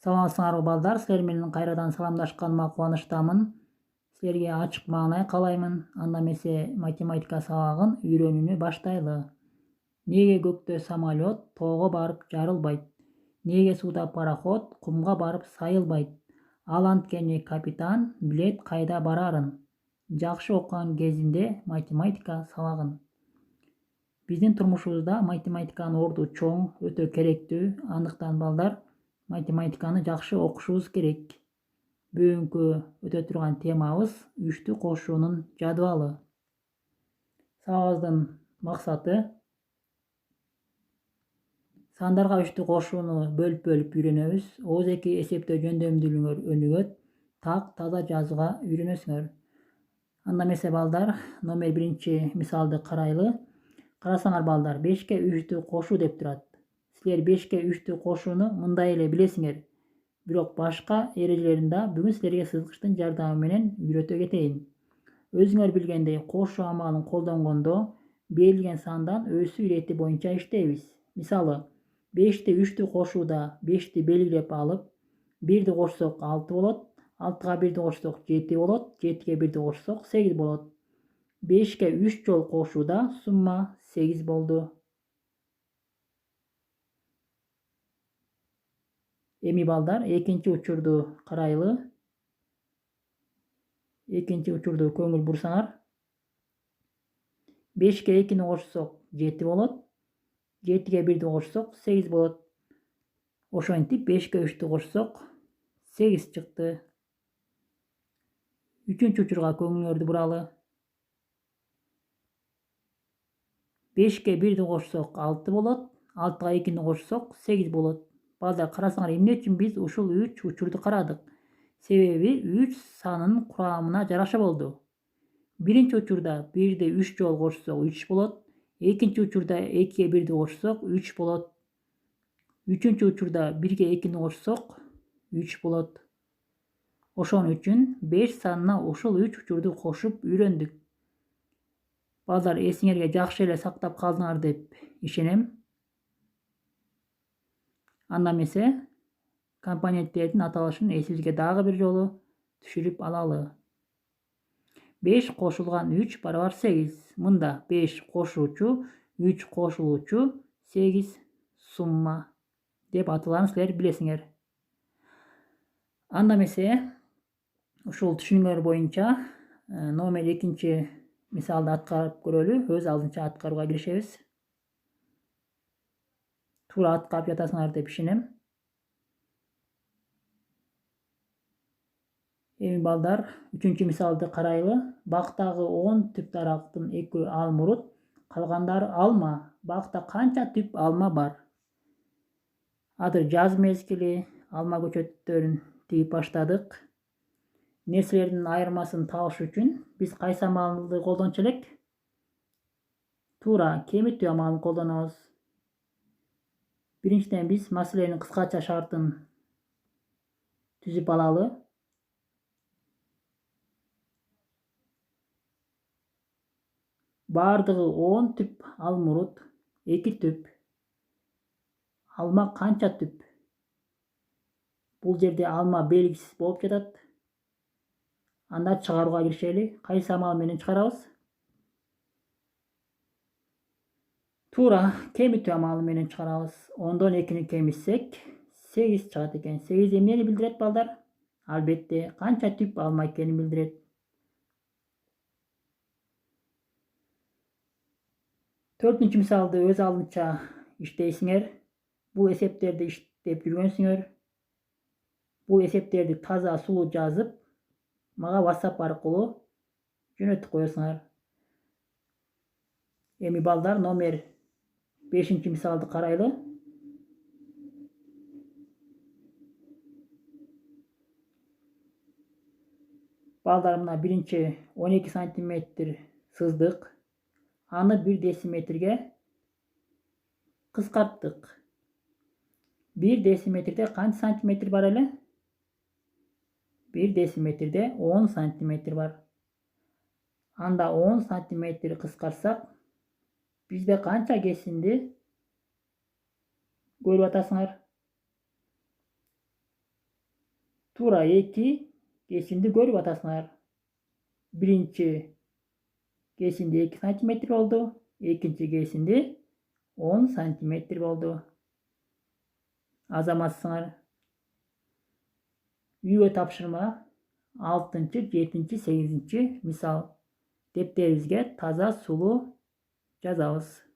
Саламатсыңарбы балдар, силер менен кайрадан саламдашканыма кубанычтамын. Силерге ачык маанай каалаймын. Анда эмесе математика сабагын үйрөнүүнү баштайлы. Неге көктө самолет тоого барып жарылбайт? Неге сууда пароход кумга барып сайылбайт? Ал анткени капитан билет кайда барарын. Жакшы окуган кезинде математика сабагын. Биздин турмушубузда математиканын орду чоң, өтө керектүү. Андыктан балдар математиканы жакшы окушубуз керек. Бүгүнкү өтө турган темабыз үчтү кошуунун жадыбалы. Сабагыбыздын максаты сандарга үчтү кошууну бөлүп үйрөнөбүз. Og'zaki эсептөө жөндөмдүүлүгүңөр өнүгөт. Так таза жазууга үйрөнөсүңөр. Анда эмесе балдар, номер 1 мисалды карайлы. Карасаңар балдар, 5ке 3'tү кошуу деп турат. Силер 5ке 3'tү кошууну мындай эле билесиңер. Бирок башка эрежелерин да бүгүн силерге сызгычтын жардамы менен үйрөтө кетейин. Өзүңөр билгендей, кошуу амалын колдонгондо берилген сандан өсүү ирети боюнча иштейбиз. Мисалы, 5'те 3'tү кошууда 5'ti белгилеп алып, 1'ди кошсок 6 болот, 6га 1'ди кошсок 7 болот, 7ге 1'ди кошсок 8 болот. 5ке 3 жол кошууда сумма 8 болду. Эми балдар, экинчи учурду карайлы. Экинчи учурду көңүл бурсаңар. 5ке 2'ni кошсок 7 болот. 7ге 1'ди кошсок 8 болот. Ошентип 5ке 3'tү кошсок 8 чыкты. Үчүнчү учурга көңүлүңөрдү буралы. 5ке 1'ди кошсок 6 болот. 6га 2'ni кошсок 8 болот. Балдар, карасаңар, эмне үчүн биз ушул 3 учурду карадык? Себеби 3 санынын курамына жараша болду. Биринчи учурда 1'ди 3 жолу кошсок 3 болот. Экинчи учурда 2'ге 1'ди кошсок 3 болот. Үчүнчү учурда 1'ге 2'ni кошсок 3 болот. Ошон үчүн 5 санына ушул 3 учурду кошуп үйрөндүк. Балдар, эсиңерге жакшы эле сактап калдыңар деп ишенем. Анда эмесе компоненттердин аталышын эсибизге дагы бир жолу түшүрүп алалы. 5 кошулган 3 барабар 8. Мында 5 кошуучу, 3 кошулуучу, 8 сумма деп аталарын силер билесиңер. Анда эмесе ушул түшүнүкдөр боюнча номер 2 мисалды аткарып көрөлү. Өз алдынча аткарууга киришебиз. Туура аткарып жатасыңар деп ишенем. Эми балдар, 3 мисалды карайлы. Бактагы 10 түп дарактын 2 алмурут, калгандары алма. Бакта канча түп алма бар? Азыр жаз мезгили, алма көчөттөрүн тигип баштадык. Нерселердин айырмасын табыш үчүн биз кайсы амалды колдончу элек? Туура, кемитүү амалын колдонобуз. Биринчиден биз маселенин кыскача шартын түзүп алалы. Бардыгы 10 түп алмурут, 2 түп. Алма канча түп? Бул жерде алма белгисиз болуп жатат. Анда чыгарууга киришели. Кайсы амал менен чыгарабыз? Туура, кемитүү амалы менен чыгарабыз. 10дон 2'ni кемитсек 8 чыгат экен. 8 эмнени билдирет балдар? Албетте, канча түп алма экенин билдирет. 4 мисалды өз алдынча иштейсиңер. Бул эсептерди иштеп жүргөнсүңөр. Бул эсептерди таза сулуу жазып, мага WhatsApp аркылуу жөнөтүп коесуңар. Эми балдар, номер 5 мисалды карайлы. Балдар, мына биринчи 12 сантиметр сыздык. Аны 1 десиметрге кыскарттык. 1 десиметрде канча сантиметр бар эле? 1 десиметрде 10 сантиметр бар. Анда 10 сантиметр кыскарсак, бизде канча кесинди? 'Көрүп атасыңар. Tuğra 2 kesindi görüp atasınlar. Birinci kesindi 2 cm oldu. İkinci kesindi 10 cm oldu. Azamazsınlar. Үйгө тапшырма 6, 7, 8 misal. Defterimizge taza sulu жазабыз.